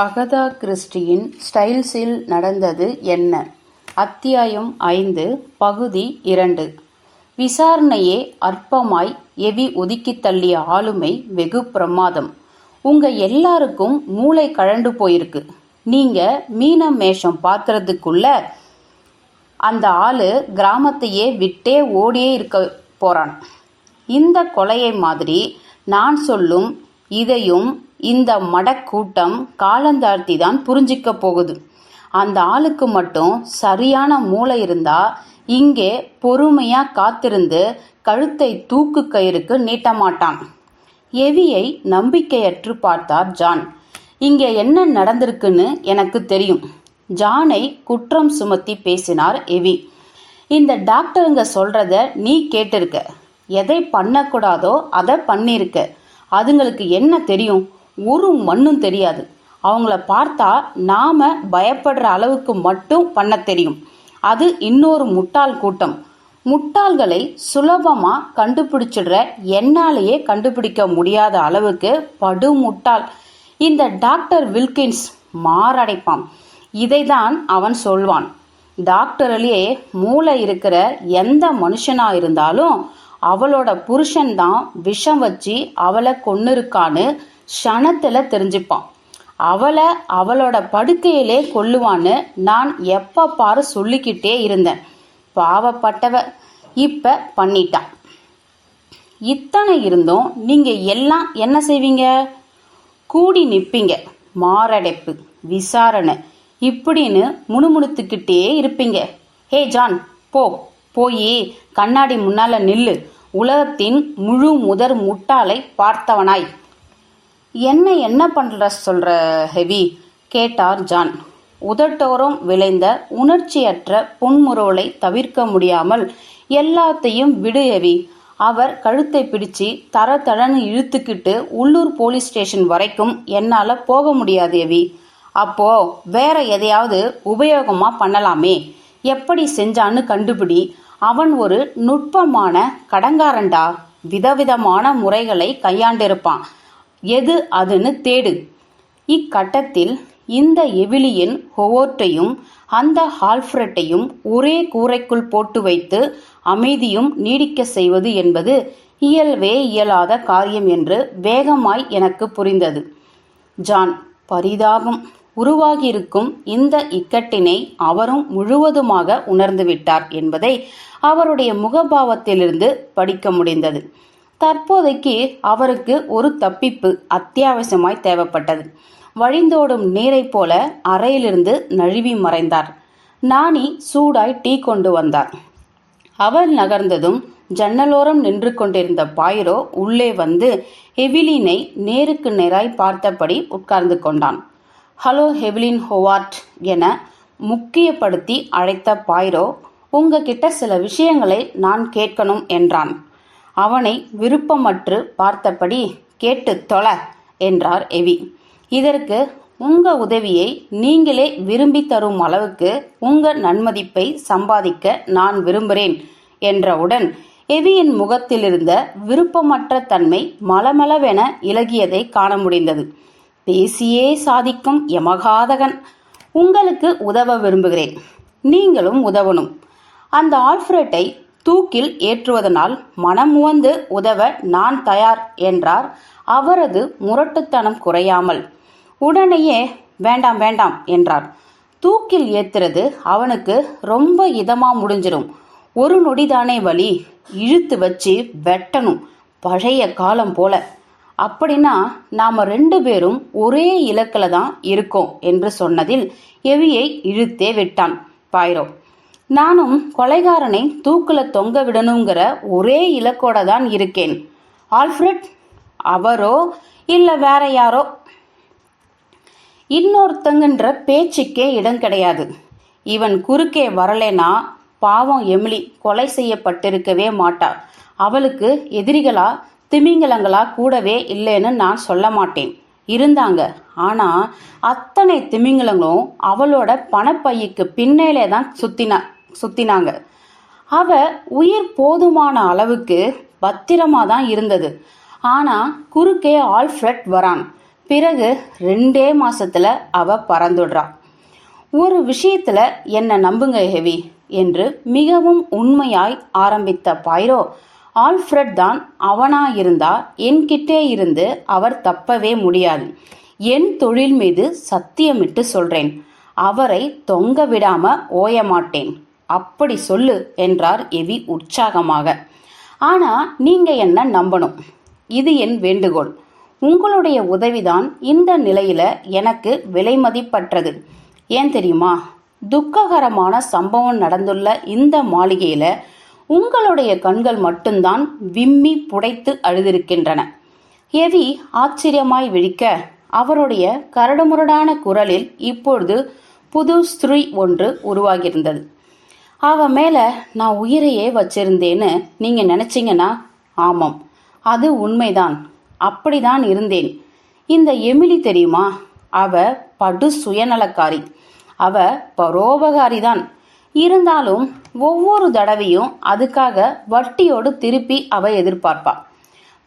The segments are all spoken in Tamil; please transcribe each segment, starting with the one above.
அகதா கிறிஸ்டியின் ஸ்டைல்ஸில் நடந்தது என்ன? அத்தியாயம் 5 பகுதி 2. விசாரணையே அற்பமாய் எவி ஒதுக்கித் தள்ளிய ஆளுமை வெகு பிரமாதம். உங்க எல்லாருக்கும் மூளை கழண்டு போயிருக்கு. நீங்க மீனம் மேஷம் பார்க்கறதுக்குள்ள அந்த ஆளு கிராமத்தையே விட்டே ஓடியே இருக்க போறான். இந்த கொலையை மாதிரி நான் சொல்லும் இதையும் இந்த மடக்கூட்டம் காலந்தாழ்த்தி தான் புரிஞ்சிக்க போகுது. அந்த ஆளுக்கு மட்டும் சரியான மூளை இருந்தா இங்கே பொறுமையா காத்திருந்து கழுத்தை தூக்கு கயிறுக்கு நீட்ட மாட்டான். எவியை நம்பிக்கையற்று பார்த்தார் ஜான். இங்கே என்ன நடந்திருக்குன்னு எனக்கு தெரியும். ஜானை குற்றம் சுமத்தி பேசினார் எவி. இந்த டாக்டருங்க சொல்றத நீ கேட்டிருக்க. எதை பண்ணக்கூடாதோ அதை பண்ணியிருக்க. அதுங்களுக்கு என்ன தெரியும்? ஒரு மண்ணும் தெரியாது. அவங்கள பார்த்தா நாம பயப்படுற அளவுக்கு மட்டும் பண்ண தெரியும். அது இன்னொரு முட்டாள் கூட்டம். முட்டாள்களை சுலபமா கண்டுபிடிச்சிடுற என்னாலேயே கண்டுபிடிக்க முடியாத அளவுக்கு படு முட்டாள் இந்த டாக்டர் வில்கின்ஸ் மாரடைப்பான். இதைதான் அவன் சொல்வான். டாக்டர்லயே மூளை இருக்கிற எந்த மனுஷனா இருந்தாலும் அவளோட புருஷன்தான் விஷம் வச்சு அவளை கொன்னிருக்கான்னு க்ஷணத்துல தெரிஞ்சுப்பான். அவளோட படுக்கையிலே கொல்லுவான்னு நான் எப்ப பாரு சொல்லிக்கிட்டே இருந்தேன். பாவப்பட்டவ இப்ப பண்ணிட்டான். இத்தனை இருந்தும் நீங்க எல்லாம் என்ன செய்வீங்க? கூடி நிப்பீங்க. மாரடைப்பு, விசாரணை இப்படின்னு முணுமுணுத்துக்கிட்டே இருப்பீங்க. ஹே ஜான், போய் கண்ணாடி முன்னால நில்லு. உலகத்தின் முழு முதற் முட்டாளை பார்த்தவனாய். என்ன பண்ற சொல்ற ஹெவி? கேட்டார் ஜான். உதட்டோரம் விளைந்த உணர்ச்சியற்ற புன்முறுவலை தவிர்க்க முடியாமல் எல்லாத்தையும் விடு ஹெவி. அவர் கழுத்தை பிடிச்சு தரன்னு இழுத்துக்கிட்டு உள்ளூர் போலீஸ் ஸ்டேஷன் வரைக்கும் என்னால போக முடியாது ஹெவி. அப்போ வேற எதையாவது உபயோகமா பண்ணலாமே. எப்படி செஞ்சான்னு கண்டுபிடி. அவன் ஒரு நுட்பமான கடங்காரன்டா. விதவிதமான முறைகளை கையாண்டிருப்பான். எது அதுன்னு தேடு. இக்கட்டத்தில் இந்த எவிலியின் ஹோவர்ட்டையும் அந்த ஆல்ஃபிரட்டையும் ஒரே கூரைக்குள் போட்டு வைத்து அமைதியும் நீடிக்க செய்வது என்பது இயல்வே இயலாத காரியம் என்று வேகமாய் எனக்கு புரிந்தது. ஜான், பரிதாபம். உருவாகியிருக்கும் இந்த இக்கட்டினை அவரும் முழுவதுமாக உணர்ந்துவிட்டார் என்பதை அவருடைய முகபாவத்திலிருந்து படிக்க முடிந்தது. தற்போதைக்கு அவருக்கு ஒரு தப்பிப்பு அத்தியாவசியமாய் தேவைப்பட்டது. வழிந்தோடும் நீரை போல அறையிலிருந்து நழுவி மறைந்தார். நாணி சூடாய் டீ கொண்டு வந்தார். அவர் நகர்ந்ததும் ஜன்னலோரம் நின்று கொண்டிருந்த பாயிரோ உள்ளே வந்து எவிலினை நேருக்கு நேராய் பார்த்தபடி உட்கார்ந்து கொண்டான். ஹலோ ஹெவிலின் ஹோவார்ட் என முக்கியப்படுத்தி அழைத்த பாயிரோ, உங்ககிட்ட சில விஷயங்களை நான் கேட்கணும் என்றான். அவனை விருப்பமற்று பார்த்தபடி கேட்டு தொலை என்றார் எவி. இதற்கு உங்க உதவியை நீங்களே விரும்பி தரும் அளவுக்கு உங்க நன்மதிப்பை சம்பாதிக்க நான் விரும்புகிறேன் என்றவுடன் எவியின் முகத்திலிருந்த விருப்பமற்ற தன்மை மலமளவென இலகியதை காண முடிந்தது. பேசியே சாதிக்கும் யமகாதகன். உங்களுக்கு உதவ விரும்புகிறேன். நீங்களும் உதவணும். அந்த ஆல்ஃபிரட்டை தூக்கில் ஏற்றுவதனால் மனமுவந்து உதவ நான் தயார் என்றார் அவரது முரட்டுத்தனம் குறையாமல். உடனேயே வேண்டாம் என்றார். தூக்கில் ஏத்துறது அவனுக்கு ரொம்ப இதமா முடிஞ்சிடும். ஒரு நொடிதானே வலி. இழுத்து வச்சு வெட்டணும், பழைய காலம் போல. அப்படின்னா நாம 2 பேரும் ஒரே இலக்கில தான் இருக்கோம் என்று சொன்னதில் எவியை இழுத்தே விட்டான் பாயிரோ. நானும் கொலைகாரனை தூக்குல தொங்க விடணுங்கிற ஒரே இலக்கோட தான் இருக்கேன். ஆல்ஃபிரட் அவரோ இல்ல வேற யாரோ, இன்னொருத்தங்கன்ற பேச்சுக்கே இடம் கிடையாது. இவன் குறுக்கே வரலேனா பாவம் எமிலி கொலை செய்யப்பட்டிருக்கவே மாட்டா. அவளுக்கு எதிரிகளா திமிங்கலங்களா கூடவே இல்லைன்னு நான் சொல்ல மாட்டேன். இருந்தாங்க. ஆனா அத்தனை திமிங்கலங்களும் அவளோட பணப்பையுக்கு பின்னேலே தான் சுத்தினாங்க. அவ உயிர் போதுமான அளவுக்கு பத்திரமா தான் இருந்தது. ஆனா குறுக்கே ஆல்ஃபிரட் வரான். பிறகு 2 மாசத்துல அவ பறந்துடுறா. ஒரு விஷயத்துல என்ன நம்புங்க ஹெவி என்று மிகவும் உண்மையாய் ஆரம்பித்த பாய்ரோ, ஆல்ஃபிரட் தான் அவனாயிருந்தா என்கிட்டே இருந்து அவர் தப்பவே முடியாது. என் தொழில் மீது சத்தியமிட்டு சொல்றேன், அவரை தொங்க விடாம ஓய மாட்டேன். அப்படி சொல்லு என்றார் எவி உற்சாகமாக. ஆனா நீங்க என்ன நம்பணும். இது என் வேண்டுகோள். உங்களுடைய உதவிதான் இந்த நிலையில எனக்கு விலை மதிப்பற்றது. ஏன் தெரியுமா? துக்ககரமான சம்பவம் நடந்துள்ள இந்த மாளிகையில உங்களுடைய கண்கள் மட்டும்தான் விம்மி புடைத்து அழுதிருக்கின்றன. எவி ஆச்சரியமாய் விழிக்க, அவருடைய கரடுமுரடான குரலில் இப்பொழுது புது ஸ்திரீ ஒன்று உருவாகியிருந்தது. அவ மேல நான் உயிரையே வச்சிருந்தேன்னு நீங்க நினைச்சீங்கன்னா, ஆமாம், அது உண்மைதான். அப்படிதான் இருந்தேன். இந்த எமிலி தெரியுமா? அவ படு சுயநலக்காரி. அவ பரோபகாரிதான். இருந்தாலும் ஒவ்வொரு தடவையும் அதுக்காக வட்டியோடு திருப்பி அவ எதிர்பார்ப்பா.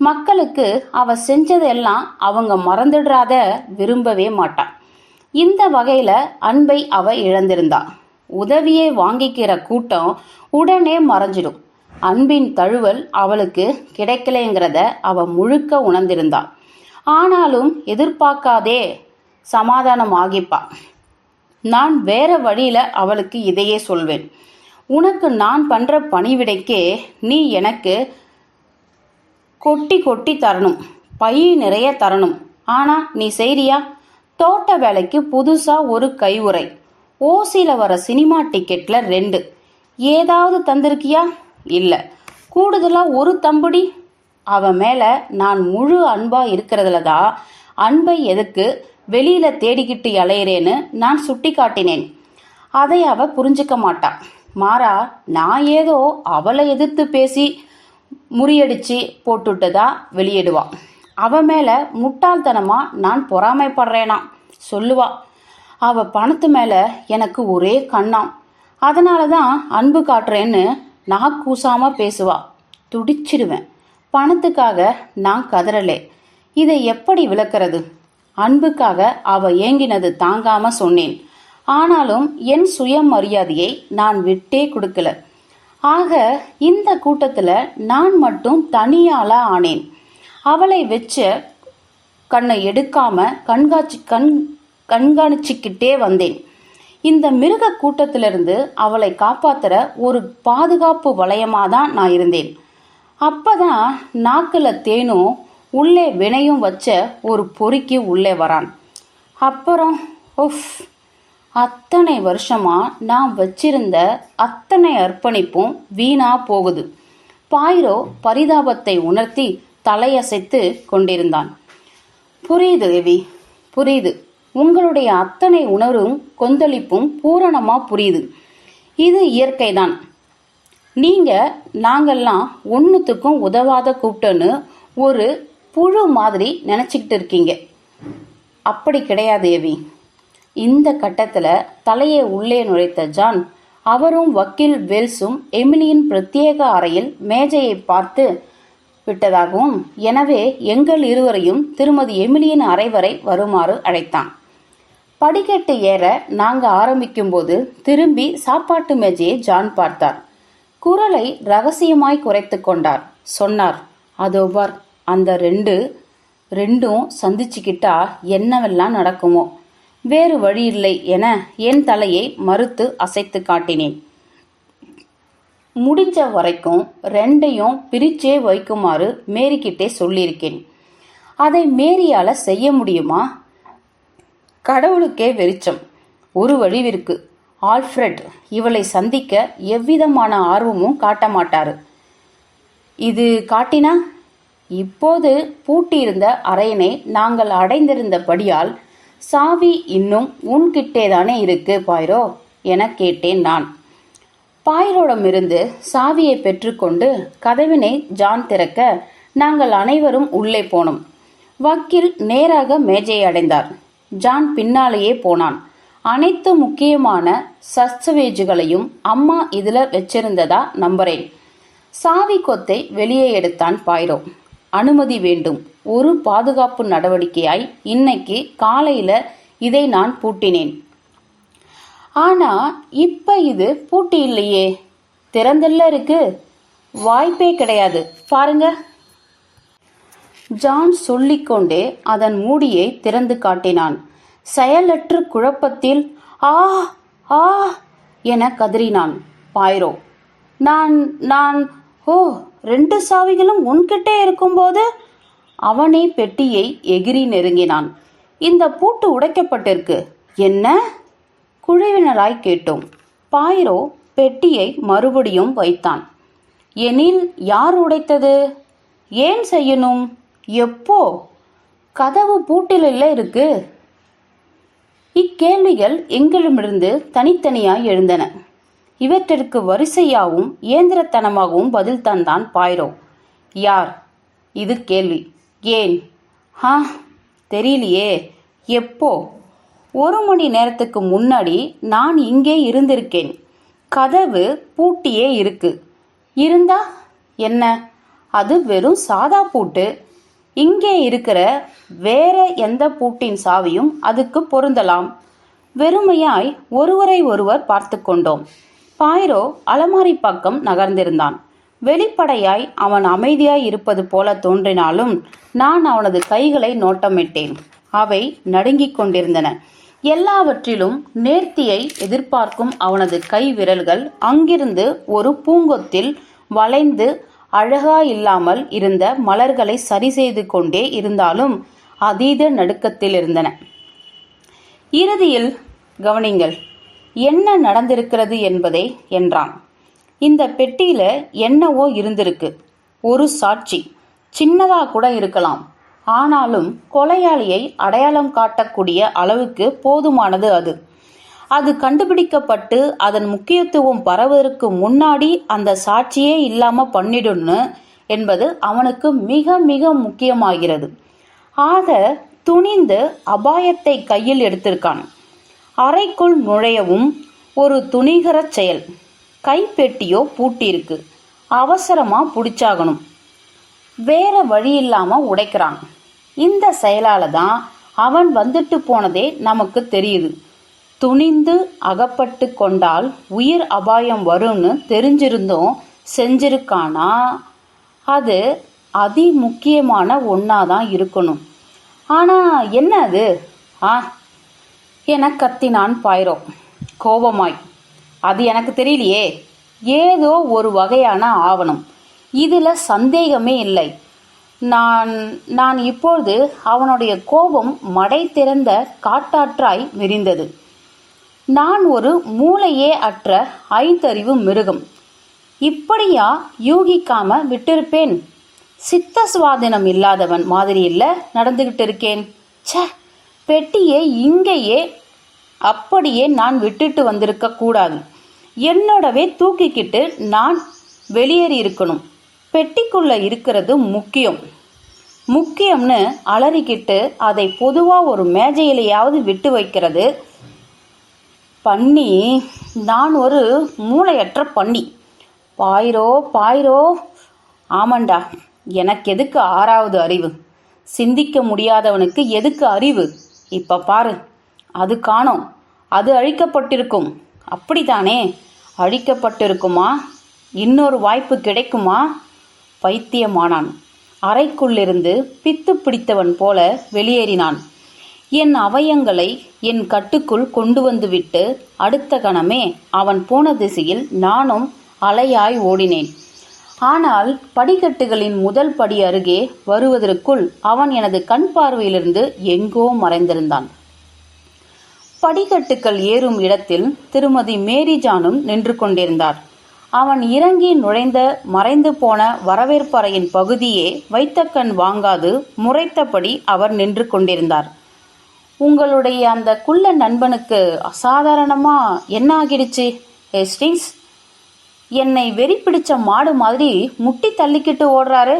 மக்களுக்கு அவ செஞ்சதெல்லாம் அவங்க மறந்துடுறாத விரும்பவே மாட்டா. இந்த வகையில அன்பை அவ இழந்திருந்தா. உதவியை வாங்கிக்கிற கூட்டம் உடனே மறைஞ்சிடும். அன்பின் தழுவல் அவளுக்கு கிடைக்கலைங்கிறத அவ முழுக்க உணர்ந்திருந்தா. ஆனாலும் எதிர்பார்க்காதே சமாதானம் ஆகிப்பா. நான் வேற வழியில அவளுக்கு இதையே சொல்வேன். உனக்கு நான் பண்ற பணிவிடைக்கே நீ எனக்கு கொட்டி கொட்டி தரணும், பை நிறைய தரணும். ஆனா நீ செய்றியா? தோட்ட வேலைக்கு புதுசா ஒரு கைவுறை, ஓசில வர சினிமா டிக்கெட்ல 2 ஏதாவது தந்திருக்கியா? இல்ல. கூடுதலா ஒரு தம்புடி. அவ மேல நான் முழு அன்பா இருக்கிறதுல தான் அன்பை எதுக்கு வெளியில தேடிக்கிட்டு அலையிறேன்னு நான் சுட்டி காட்டினேன். அதை அவ புரிஞ்சுக்க மாட்டா. மாறா, நான் ஏதோ அவளை எதிர்த்து பேசி முறியடிச்சு போட்டுட்டதா வெளியிடுவா. அவ மேல முட்டாள்தனமா நான் பொறாமைப்படுறேனா சொல்லுவா. அவ பணத்து மேல எனக்கு ஒரே கண்ணாம். அதனாலதான் அன்பு காட்டுறேன்னு நான் கூசாம பேசுவா. துடிச்சிடுவேன். பணத்துக்காக நான் கதறலே. இதை எப்படி விளக்கிறது? அன்புக்காக அவ ஏங்கினது தாங்காம சொன்னேன். ஆனாலும் என் சுயமரியாதையை நான் விட்டே கொடுக்கல. ஆக இந்த கூட்டத்துல நான் மட்டும் தனியாளா ஆனேன். அவளை வச்ச கண்ணை எடுக்காம கண்காணிச்சுக்கிட்டே வந்தேன். இந்த மிருக கூட்டத்திலிருந்து அவளை காப்பாத்துற ஒரு பாதுகாப்பு வளையமாதான் நான் இருந்தேன். அப்பதான் நாக்குல தேனும் உள்ளே வினையும் வச்ச ஒரு பொறுக்கி உள்ளே வரான். அப்புறம் அத்தனை வருஷமா நான் வச்சிருந்த அத்தனை அர்ப்பணிப்பும் வீணா போகுது. பாய்ரோ பரிதாபத்தை உணர்த்தி தலையசைத்து கொண்டிருந்தான். புரியுது எவி, புரியுது. உங்களுடைய அத்தனை உணர்வும் கொந்தளிப்பும் பூரணமா புரியுது. இது இயற்கைதான். நீங்க நாங்கெல்லாம் ஒன்னுத்துக்கும் உதவாத கூப்பிட்டோன்னு ஒரு புழு மாதிரி நினைச்சுக்கிட்டு இருக்கீங்க. அப்படி கிடையாது எவி. இந்த கட்டத்துல தலையை உள்ளே நுழைத்த ஜான், அவரும் வக்கீல் வெல்ஸும் எமிலியின் பிரத்யேக அறையில் மேஜையை பார்த்து விட்டதாகவும், எனவே எங்கள் இருவரையும் திருமதி எமிலியின் அறை வரை வருமாறு அழைத்தான். படிக்கட்டு ஏற நாங்க ஆரம்பிக்கும் போது திரும்பி சாப்பாட்டு மேஜையை ஜான் பார்த்தார். குரலை ரகசியமாய் குறைத்து கொண்டார். சொன்னார், அதோ பார், அந்த ரெண்டும் சந்திச்சுக்கிட்டா என்னவெல்லாம் நடக்குமோ. வேறு வழி இல்லை என என் தலையை மறுத்து அசைத்து காட்டினேன். முடிஞ்ச வரைக்கும் 2ஐயும் பிரிச்சே வைக்குமாறு மேரிக்கிட்டே சொல்லியிருக்கேன். அதை மேரியால செய்ய முடியுமா? கடவுளுக்கே வெளிச்சம். ஒரு வழிவிற்கு. ஆல்ஃபிரட் இவளை சந்திக்க எவ்விதமான ஆர்வமும் காட்ட மாட்டாரு. இது காட்டினா? இப்போது பூட்டியிருந்த அறையினை நாங்கள் அடைந்திருந்தபடியால் சாவி இன்னும் உன்கிட்டேதானே இருக்கு பாய்ரோ என கேட்டேன் நான். பாய்ரோடமிருந்து சாவியை பெற்றுக்கொண்டு கதவினை ஜான் திறக்க நாங்கள் அனைவரும் உள்ளே போனோம். வக்கீல் நேராக மேஜையை அடைந்தார். ஜான் பின்னாலேயே போனான். அனைத்து முக்கியமான சஸ்தவேஜுகளையும் அம்மா இதுல வச்சிருந்ததா நம்புறேன். சாவி கொத்தை வெளியே எடுத்தான் பாய்ரோ. அனுமதி வேண்டும். ஒரு பாதுகாப்பு நடவடிக்கையாய் இன்னைக்கு காலையில இதை நான் பூட்டினேன். ஆனா இப்ப இது பூட்டி இல்லையே, திறந்தல்ல இருக்கு. வாய்ப்பே கிடையாது, பாருங்க. ஜான் சொல்லிக்கொண்டே அதன் மூடியை திறந்து காட்டினான். செயலற்ற குழப்பத்தில் ஆ ஆ என கதறினான் பாய்ரோ. நான் நான் ஓ, 2 சாவிகளும் உன்கிட்டே இருக்கும்போது? அவனே பெட்டியை எகிரி நெருங்கினான். இந்த பூட்டு உடைக்கப்பட்டிருக்கு. என்ன? குழுவினராய் கேட்டோம். பாய்ரோ பெட்டியை மறுபடியும் வைத்தான். எனில் யார் உடைத்தது? ஏன் செய்யணும்? எப்போ? கதவு பூட்டில இருக்கு. இக்கேள்விகள் எங்களிடமிருந்து தனித்தனியாய் எழுந்தன. இவற்றிற்கு வரிசையாகவும் இயந்திரத்தனமாகவும் பதில் தந்தான் பாய்ரோ. யார்? இது கேள்வி. ஏன்? தெரியலையே. எப்போ? 1 மணி நேரத்துக்கு முன்னாடி நான் இங்கே இருந்திருக்கேன். கதவு பூட்டியே இருக்கு. இருந்தா என்ன? அது வெறும் சாதா பூட்டு. இங்கே இருக்கிற வேற எந்த பூட்டின் சாவியும் அதுக்கு பொருந்தலாம். வெறுமையாய் ஒருவரை ஒருவர் பார்த்து கொண்டோம். பாய்ரோ அலமாரி பக்கம் நகர்ந்திருந்தான். வெளிப்படையாய் அவன் அமைதியாய் இருப்பது போல தோன்றினாலும் நான் அவனது கைகளை நோட்டமிட்டேன். அவை நடுங்கிக் கொண்டிருந்தன. எல்லாவற்றிலும் நேர்த்தியை எதிர்பார்க்கும் அவனது கை விரல்கள் அங்கிருந்து ஒரு பூங்கொத்தில் வளைந்து அழகாயில்லாமல் இருந்த மலர்களை சரி செய்து கொண்டே இருந்தாலும் அதீத நடுக்கத்தில் இருந்தன. இறுதியில் கவனிங்கள், என்ன நடந்திருக்கிறது என்பதை என்றான். இந்த பெட்டியில என்னவோ இருந்திருக்கு. ஒரு சாட்சி. சின்னதா கூட இருக்கலாம். ஆனாலும் கொலையாளியை அடையாளம் காட்டக்கூடிய அளவுக்கு போதுமானது அது. அது கண்டுபிடிக்கப்பட்டு அதன் முக்கியத்துவம் பரவதற்கு முன்னாடி அந்த சாட்சியே இல்லாம பண்ணிடணும் என்பது அவனுக்கு மிக மிக முக்கியமாகிறது. ஆக துணிந்து அபாயத்தை கையில் எடுத்திருக்கான். அறைக்குள் நுழையவும் ஒரு துணிகர செயல். கைப்பெட்டியோ பூட்டியிருக்கு. அவசரமா புடிச்சாகணும். வேற வழி இல்லாம உடைக்கிறான். இந்த செயலால தான் அவன் வந்துட்டு போனதே நமக்கு தெரியுது. துணிந்து அகப்பட்டு கொண்டால் உயிர் அபாயம் வரும்னு தெரிஞ்சிருந்தும் செஞ்சிருக்கானா? அது அதி முக்கியமான ஒன்னாதான் இருக்கணும். ஆனா என்ன அது? என கத்தினான் பாய்ரோ கோபமாய். அது எனக்கு தெரியலையே. ஏதோ ஒரு வகையான ஆவணம். இதுல சந்தேகமே இல்லை. நான் இப்பொழுது அவனுடைய கோபம் மடை திறந்த காட்டாற்றாய் விரிந்தது. நான் ஒரு மூளையே அற்ற 5 அறிவு மிருகம். இப்படியா யூகிக்காம விட்டிருப்பேன்? சித்த சுவாதீனம் இல்லாதவன் மாதிரி இல்ல நடந்துகிட்டு இருக்கேன். பெட்டியை இங்கேயே அப்படியே நான் விட்டுட்டு வந்திருக்க கூடாது. என்னோடவே தூக்கிக்கிட்டு நான் வெளியேறி இருக்கணும். பெட்டிக்குள்ள இருக்கிறது முக்கியம்னு அலறிக்கிட்டு அதை பொதுவா ஒரு மேஜையிலையாவது விட்டு வைக்கிறது பண்ணி. நான் ஒரு மூளையற்ற பண்ணி. பாய்ரோ. ஆமாண்டா, எனக்கு எதுக்கு 6வது அறிவு? சிந்திக்க முடியாதவனுக்கு எதுக்கு அறிவு? இப்ப பாரு, அது காணோம். அது அழிக்கப்பட்டிருக்கும். அப்படித்தானே? அழிக்கப்பட்டிருக்குமா? இன்னொரு வாய்ப்பு கிடைக்குமா? பைத்தியமானான். அறைக்குள்ளிருந்து பித்து பிடித்தவன் போல வெளியேறினான். என் அவயங்களை என் கட்டுக்குள் கொண்டு வந்துவிட்டு அடுத்த கணமே அவன் போன திசையில் நானும் அலையாய் ஓடினேன். ஆனால் படிக்கட்டுகளின் முதல் படி அருகே வருவதற்குள் அவன் எனது கண் பார்வையிலிருந்து எங்கோ மறைந்திருந்தான். படிக்கட்டுகள் ஏறும் இடத்தில் திருமதி மேரி ஜானும் நின்று கொண்டிருந்தார். அவன் இறங்கி மறைந்து போன வரவேற்பறையின் பகுதியே வைத்த கண் வாங்காது முறைத்தபடி அவர் நின்று கொண்டிருந்தார். உங்களுடைய அந்த குள்ள நண்பனுக்கு அசாதாரணமா என்ன ஆகிடுச்சு ஹேஸ்டிங்ஸ்? என்னை வெறி பிடிச்ச மாடு மாதிரி முட்டி தள்ளிக்கிட்டு ஓடுறாரு.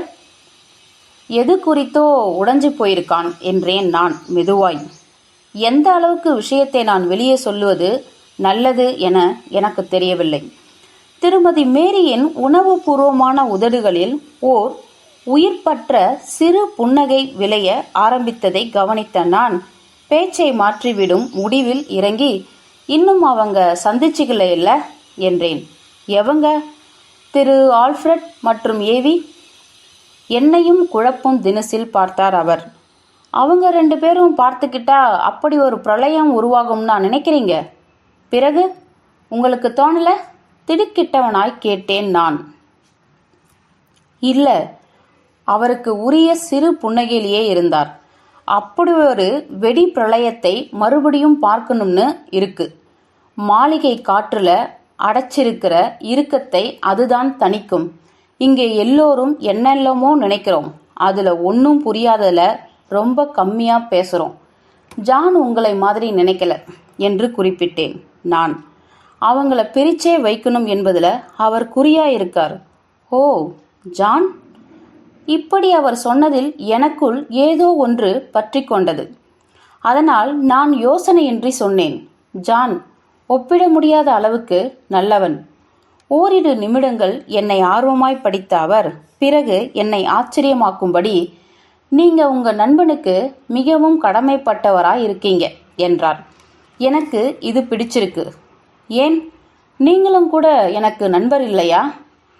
எது குறித்தோ உடைஞ்சு போயிருக்கான் என்றேன் நான் மெதுவாய். எந்த அளவுக்கு விஷயத்தை நான் வெளியே சொல்லுவது நல்லது என எனக்கு தெரியவில்லை. திருமதி மேரியின் உணவுபூர்வமான உதடுகளில் ஓர் உயிர்பற்ற சிறு புன்னகை விளைய ஆரம்பித்ததை கவனித்த நான் பேச்சை மாற்றிவிடும் முடிவில் இறங்கி, இன்னும் அவங்க சந்திச்சுக்கல இல்ல என்றேன். எவங்க? திரு ஆல்ஃபிரட் மற்றும் ஏவி? என்னையும் குழப்பும் தினசில் பார்த்தார் அவர். அவங்க 2 பேரும் பார்த்துக்கிட்டா அப்படி ஒரு பிரளயம் உருவாகும்னா நினைக்கிறீங்க? பிறகு உங்களுக்கு தோணல? திடுக்கிட்டவனாய் கேட்டேன் நான். இல்ல, அவருக்கு உரிய சிறு புன்னகையிலேயே இருந்தார். அப்படி ஒரு வெடி பிரளயத்தை மறுபடியும் பார்க்கணும்னு இருக்கு. மாளிகை காற்றுல அடைச்சிருக்கிற இறுக்கத்தை அதுதான் தணிக்கும். இங்கே எல்லோரும் என்னெல்லாமோ நினைக்கிறோம். அதுல ஒன்றும் புரியாததுல ரொம்ப கம்மியா பேசுறோம். ஜான் உங்களை மாதிரி நினைக்கல என்று குறிப்பிட்டேன் நான். அவங்கள பிரிச்சே வைக்கணும் என்பதுல அவர் குறியா இருக்கார். ஓ, ஜான்? இப்படி அவர் சொன்னதில் எனக்குள் ஏதோ ஒன்று பற்றி கொண்டது. அதனால் நான் யோசனையின்றி சொன்னேன், ஜான் ஒப்பிட முடியாத அளவுக்கு நல்லவன். ஓரிரு நிமிடங்கள் என்னை ஆர்வமாய் படித்த அவர் பிறகு என்னை ஆச்சரியமாக்கும்படி, நீங்க உங்க நண்பனுக்கு மிகவும் கடமைப்பட்டவராய் இருக்கீங்க என்றார். எனக்கு இது பிடிச்சிருக்கு. ஏன், நீங்களும் கூட எனக்கு நண்பர் இல்லையா?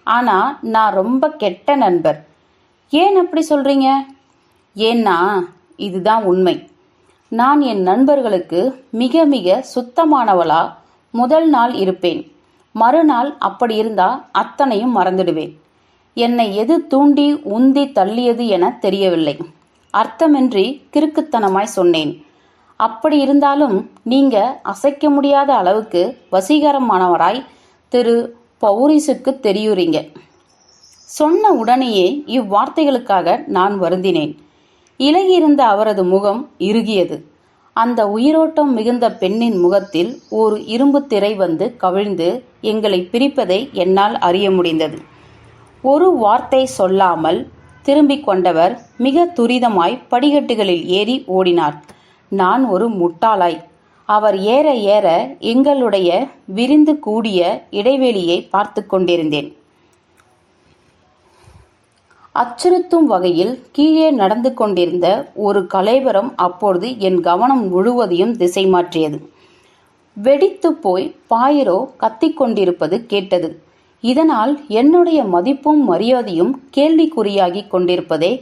ஆனா நான் ரொம்ப கெட்ட நண்பர். ஏன் அப்படி சொல்றீங்க? ஏன்னா இதுதான் உண்மை. நான் என் நண்பர்களுக்கு மிக மிக சுத்தமானவளா முதல் நாள் இருப்பேன். மறுநாள் அப்படி இருந்தா அத்தனையும் மறந்துடுவேன். என்னை எது தூண்டி உந்தி தள்ளியது என தெரியவில்லை. அர்த்தமின்றி கிறுக்குத்தனமாய் சொன்னேன். அப்படி இருந்தாலும் நீங்க அசைக்க முடியாத அளவுக்கு வசீகரமானவராய் திரு பௌரிஸுக்கு தெரியுறீங்க. சொன்ன உடனேயே இவ்வார்த்தைகளுக்காக நான் வருந்தினேன். இலகியிருந்த அவரது முகம் இறுகியது. அந்த உயிரோட்டம் மிகுந்த பெண்ணின் முகத்தில் ஒரு இரும்பு திரை வந்து கவிழ்ந்து எங்களை பிரிப்பதை என்னால் அறிய முடிந்தது. ஒரு வார்த்தை சொல்லாமல் திரும்பிக் கொண்டவர் மிக துரிதமாய் படிக்கட்டுகளில் ஏறி ஓடினார். நான் ஒரு முட்டாளாய் அவர் ஏற ஏற எங்களுடைய விரிந்து கூடிய இடைவெளியை பார்த்து கொண்டிருந்தேன். அச்சுறுத்தும் வகையில் கீழே நடந்து கொண்டிருந்த ஒரு கலேபரம் அப்பொழுது என் கவனம் முழுவதையும் திசை மாற்றியது. வெடித்து போய் பாயிரோ கத்திக்கொண்டிருப்பது கேட்டது. இதனால் என்னுடைய மதிப்பும் மரியாதையும் கேள்விக்குறியாகி கொண்டிருப்பதை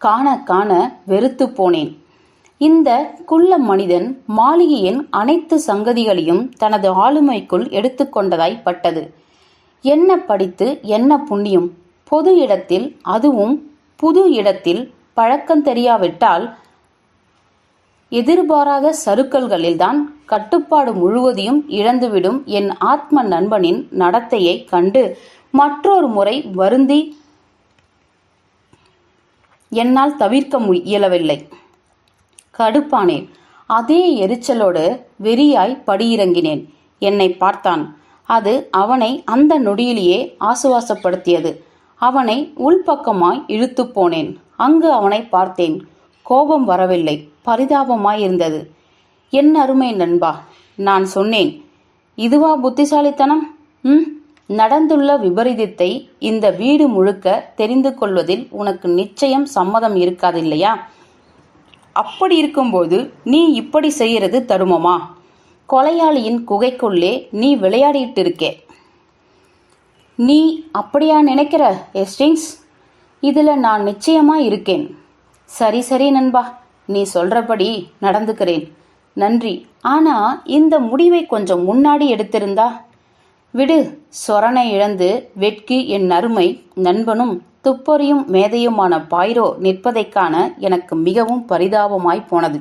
காண காண வெறுத்து போனேன். இந்த குள்ள மனிதன் மாளிகையின் அனைத்து சங்கதிகளையும் தனது ஆளுமைக்குள் எடுத்துக்கொண்டதாய் பட்டது. என்ன படித்து என்ன புண்ணியம்? பொது இடத்தில், அதுவும் புது இடத்தில் பழக்கம் தெரியாவிட்டால் எதிர்பாராத சறுக்கல்களில்தான் கட்டுப்பாடு முழுவதையும் இழந்துவிடும் என் ஆத்ம நண்பனின் நடத்தையை கண்டு மற்றொரு முறை வருந்தி என்னால் தவிர்க்க இயலவில்லை. கடுப்பானேன். அதே எரிச்சலோடு வெறியாய் படியிறங்கினேன். என்னை பார்த்தான். அது அவனை அந்த நொடியிலேயே ஆசுவாசப்படுத்தியது. அவனை உள்பக்கமாய் இழுத்து போனேன். அங்கு அவனை பார்த்தேன். கோபம் வரவில்லை, பரிதாபமாயிருந்தது. என் அருமை நண்பா, நான் சொன்னேன். இதுவா புத்திசாலித்தனம்? நடந்துள்ள விபரீதத்தை இந்த வீடு முழுக்க தெரிந்து கொள்வதில் உனக்கு நிச்சயம் சம்மதம் இருக்காதில்லையா? அப்படி இருக்கும்போது நீ இப்படி செய்யறது தருமமா? கொலையாளியின் குகைக்குள்ளே நீ விளையாடிட்டு இருக்கே. நீ அப்படியா நினைக்கிற ஹேஸ்டிங்ஸ்? இதில் நான் நிச்சயமா இருக்கேன். சரி சரி நண்பா, நீ சொல்றபடி நடந்துக்கிறேன். நன்றி. ஆனா இந்த முடிவை கொஞ்சம் முன்னாடி எடுத்திருந்தா? விடு. சொரணை இழந்து வெட்கி என் அருமை நண்பனும் துப்பறியும் மேதையுமான பாயிரோ நிற்பதைக் காண எனக்கு மிகவும் பரிதாபமாய் போனது.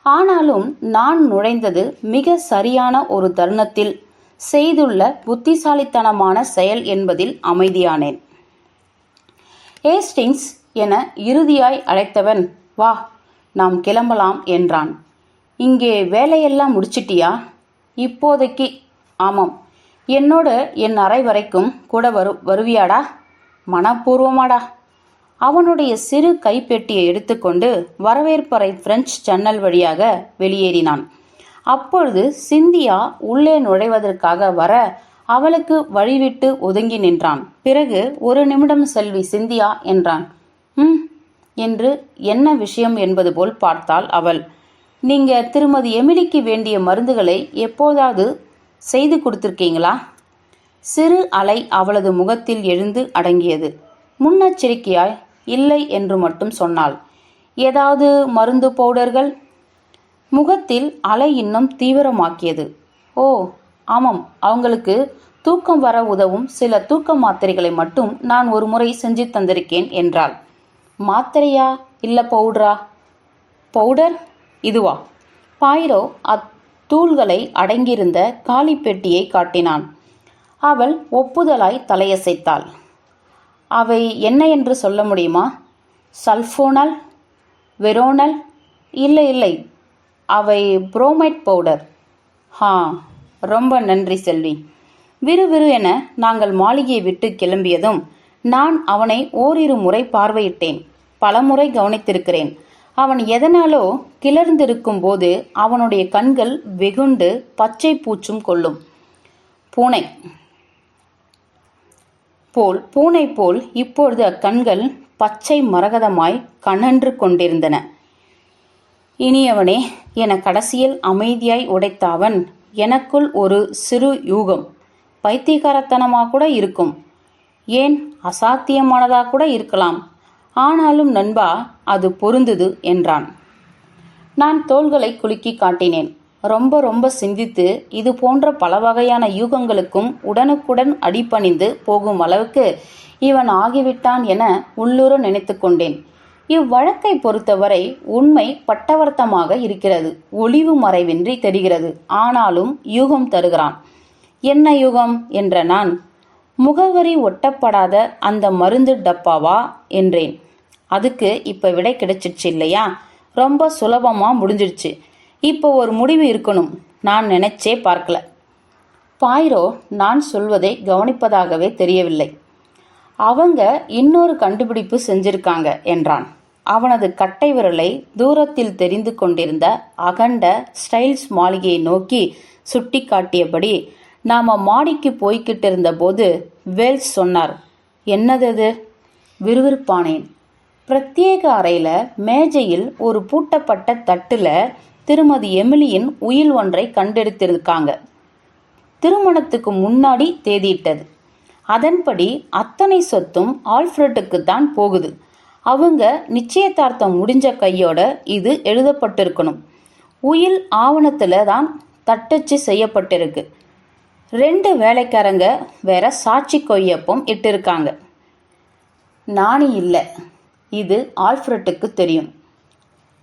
ஆனாலும் நான் நுழைந்தது மிக சரியான ஒரு தருணத்தில் செய்துள்ள புத்திசாலித்தனமான செயல் என்பதில் அமைதியானேன். ஹேஸ்டிங்ஸ் என இறுதியாய் அழைத்தவன், வா நாம் கிளம்பலாம் என்றான். இங்கே வேலையெல்லாம் முடிச்சிட்டியா? இப்போதைக்கு ஆமாம். என்னோட என் அறை வரைக்கும் கூட வருவியாடா? மனப்பூர்வமாடா. அவனுடைய சிறு கைப்பெட்டியை எடுத்துக்கொண்டு வரவேற்பறை பிரெஞ்சு ஜன்னல் வழியாக வெளியேறினான். அப்பொழுது சிந்தியா உள்ளே நுழைவதற்காக வர அவளுக்கு வழிவிட்டு ஒதுங்கி நின்றான். பிறகு, ஒரு நிமிடம் செல்வி சிந்தியா என்றான். ம் என்று என்ன விஷயம் என்பது போல் பார்த்தாள் அவள். நீங்க திருமதி எமிலிக்கு வேண்டிய மருந்துகளை எப்போதாவது செய்து கொடுத்துருக்கீங்களா? சிறு அலை அவளது முகத்தில் எழுந்து அடங்கியது. முன்னெச்சரிக்கையாய் இல்லை என்று மட்டும் சொன்னாள். ஏதாவது மருந்து பவுடர்கள்? முகத்தில் அலை இன்னும் தீவிரமாக்கியது. ஓ ஆமாம், அவங்களுக்கு தூக்கம் வர உதவும் சில தூக்க மாத்திரைகளை மட்டும் நான் ஒரு முறை செஞ்சு தந்திருக்கேன் என்றாள். மாத்திரையா இல்ல பவுடரா? பவுடர் இதுவா? பாயிரோ அத்தூள்களை அடங்கியிருந்த காலி பெட்டியை காட்டினான். அவள் ஒப்புதலாய் தலையசைத்தாள். அவை என்ன என்று சொல்ல முடியுமா? சல்ஃபோனல், வெரோனல்? இல்லை இல்லை, அவை புரோமைட் பவுடர். ஹா, ரொம்ப நன்றி செல்வி. விறுவிறு என நாங்கள் மாளிகையை விட்டு கிளம்பியதும் நான் அவனை ஓரிரு முறை பார்வையிட்டேன். பலமுறை கவனித்திருக்கிறேன். அவன் எதனாலோ கிளர்ந்திருக்கும் போது அவனுடைய கண்கள் வெகுண்டு பச்சை பூச்சும் கொள்ளும். பூனை போல் இப்பொழுது அக்கண்கள் பச்சை மரகதமாய் கனன்று கொண்டிருந்தன. இனியவனே என கடைசியில் அமைதியாய் உடைத்த அவன், எனக்குள் ஒரு சிறு யூகம். பைத்தியக்காரத்தனமாக கூட இருக்கும், ஏன் அசாத்தியமானதாக கூட இருக்கலாம். ஆனாலும் நண்பா, அது பொருந்தது என்றான். நான் தோள்களை குலுக்கி காட்டினேன். ரொம்ப ரொம்ப சிந்தித்து இது போன்ற பல வகையான யூகங்களுக்கும் உடனுக்குடன் அடிபணிந்து போகும் அளவுக்கு இவன் ஆகிவிட்டான் என உள்ளூர நினைத்து கொண்டேன். இவ்வழக்கை பொறுத்தவரை உண்மை பட்டவர்த்தமாக இருக்கிறது, ஒளிவு மறைவின்றி தெரிகிறது. ஆனாலும் யூகம் தருகிறான். என்ன யூகம் என்ற நான், முகவரி ஒட்டப்படாத அந்த மருந்து டப்பாவா என்றேன். அதுக்கு இப்போ விடை கிடைச்சிடுச்சு இல்லையா? ரொம்ப சுலபமாக முடிஞ்சிடுச்சு. இப்போ ஒரு முடிவு இருக்கணும். நான் நினைச்சே பார்க்கல. பாயிரோ நான் சொல்வதை கவனிப்பதாகவே தெரியவில்லை. அவங்க இன்னொரு கண்டுபிடிப்பு செஞ்சிருக்காங்க என்றான். அவனது கட்டை விரலை தூரத்தில் தெரிந்து கொண்டிருந்த அகண்ட ஸ்டைல்ஸ் மாளிகையை நோக்கி சுட்டி காட்டியபடி நாம மாடிக்கு போய்கிட்டு இருந்த போது வேல்ஸ் சொன்னார். என்னது? விறுவிறுப்பானேன். பிரத்யேக அறையில் மேஜையில் ஒரு பூட்டப்பட்ட தட்டில் திருமதி எமிலியின் உயில் ஒன்றை கண்டெடுத்திருக்காங்க. திருமணத்துக்கு முன்னாடி தேதியிட்டது. அதன்படி அத்தனை சொத்தும் ஆல்ஃபிரட்டுக்கு தான் போகுது. அவங்க நிச்சயதார்த்தம் முடிஞ்ச கையோட இது எழுதப்பட்டிருக்கணும். உயில் ஆவணத்தில் தான் தட்டச்சு செய்யப்பட்டிருக்கு. 2 வேலைக்காரங்க வேற சாட்சி கொய்யப்பம் இட்டிருக்காங்க. நாணி இல்லை, இது ஆல்ஃபிரட்டுக்கு தெரியும்.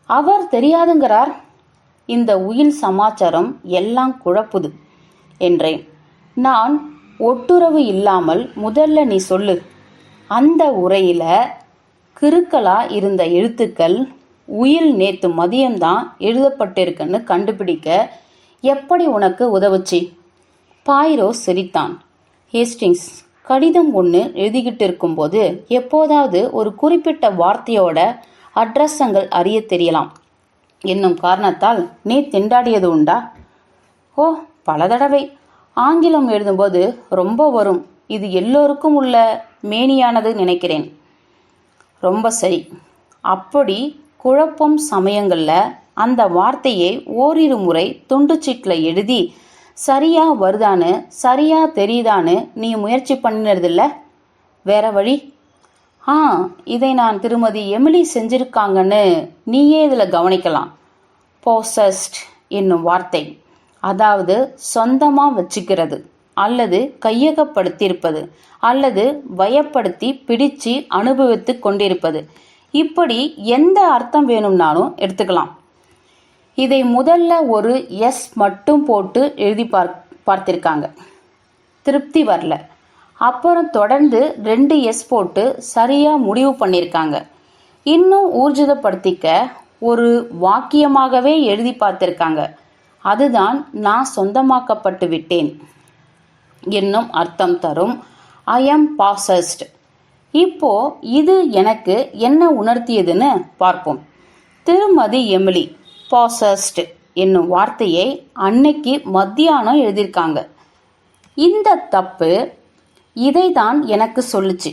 அவர் தெரியாதுங்கிறார். இந்த உயில் சமாச்சாரம் எல்லாம் குழப்புது என்றேன். நான் ஒட்டுறவு இல்லாமல் முதல்ல நீ சொல்லு. அந்த உரையில கிறுக்கலா இருந்த எழுத்துக்கள் உயில் நேத்து மதியம்தான் எழுதப்பட்டிருக்குன்னு கண்டுபிடிக்க எப்படி உனக்கு உதவுச்சு? பாயிரோ சிரித்தான். ஹேஸ்டிங்ஸ், கடிதம் ஒன்று எழுதிக்கிட்டு இருக்கும்போது எப்போதாவது ஒரு குறிப்பிட்ட வார்த்தையோட அட்ரஸங்கள் அறிய தெரியலாம் என்னும் காரணத்தால் நீ திண்டாடியது உண்டா? ஓ, பல தடவை. ஆங்கிலம் எழுதும்போது ரொம்ப வரும். இது எல்லோருக்கும் உள்ள மேனியானது நினைக்கிறேன். ரொம்ப சரி. அப்படி குழப்பம் சமயங்களில் அந்த வார்த்தையை ஓரிரு முறை துண்டுச்சீட்டில் எழுதி சரியா வருதான்னு சரியா தெரியுதான்னு நீ முயற்சி பண்ணினதில்ல? வேற வழி? இதை நான் திருமதி எமிலி செஞ்சிருக்காங்கன்னு நீயே இதில் கவனிக்கலாம். போசஸ்ட் என்னும் வார்த்தை, அதாவது சொந்தமாக வச்சுக்கிறது அல்லது கையகப்படுத்தியிருப்பது அல்லது வயப்படுத்தி பிடிச்சு அனுபவித்து கொண்டிருப்பது, இப்படி எந்த அர்த்தம் வேணும்னாலும் எடுத்துக்கலாம். இதை முதல்ல ஒரு எஸ் மட்டும் போட்டு எழுதி பார்த்திருக்காங்க. திருப்தி வரல. அப்புறம் தொடர்ந்து 2 எஸ் போட்டு சரியாக முடிவு பண்ணியிருக்காங்க. இன்னும் ஊர்ஜிதப்படுத்திக்க ஒரு வாக்கியமாகவே எழுதி பார்த்திருக்காங்க. அதுதான் நான் சொந்தமாக்கப்பட்டு விட்டேன் என்னும் அர்த்தம் தரும். I am passed. இப்போ இது எனக்கு என்ன உணர்த்தியதுன்னு பார்ப்போம். திருமதி எமிலி பாசஸ்ட் என்னும் வார்த்தையை அன்னைக்கு மத்தியானம் எழுதியிருக்காங்க. இந்த தப்பு இதை தான் எனக்கு சொல்லுச்சு.